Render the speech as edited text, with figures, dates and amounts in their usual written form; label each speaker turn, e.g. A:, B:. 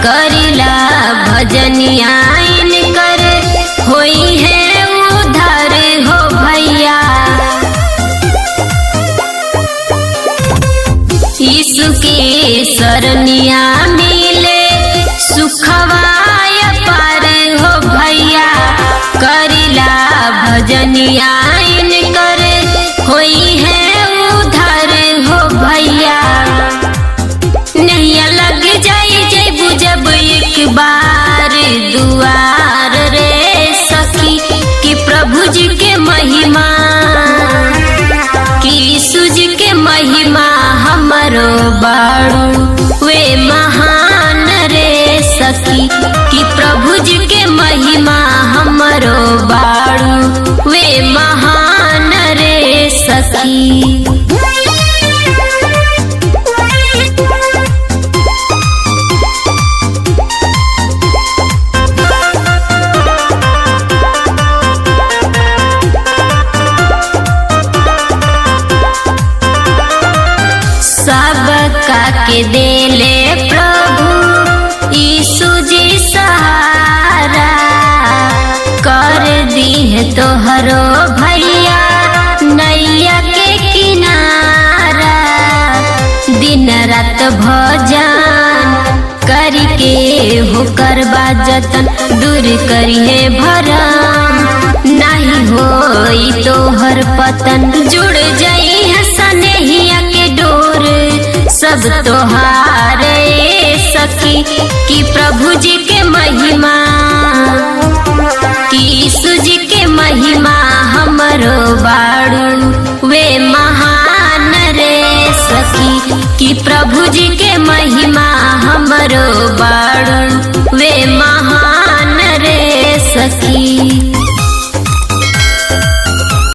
A: करिला भजनिया इनकर होई है उधार हो भैया। यीशु के शरणिया मिले सुखवाय पार हो भैया। करिला भजनिया इनकर होई है उधार हो भैया। नैया लग जाई जैबू जब एक बार दुआर रे सखी कि प्रभु जी के महिमा कि यीशु जी के महिमा हमरो बाड़ू वे महान रे सखी कि प्रभु जी के महिमा हमरो बाड़ू वे महान रे सखी। सबका के देले प्रभु यीशु जी सहारा। कर दी है तोहरो भैया नैया के किनारा। दिन रात भजन करके हो करबा जतन दूर करिए भरम नहीं होई तोहर पतन। जुड़ जाई है सनेहिया के डोर सब तोहारे सखी कि प्रभु जी के महिमा कि यीशु जी के महिमा हमरो बाड़ू वे महान रे सखी कि प्रभु जी के महिमा हमरो बाड़ू वे महान रे सखी।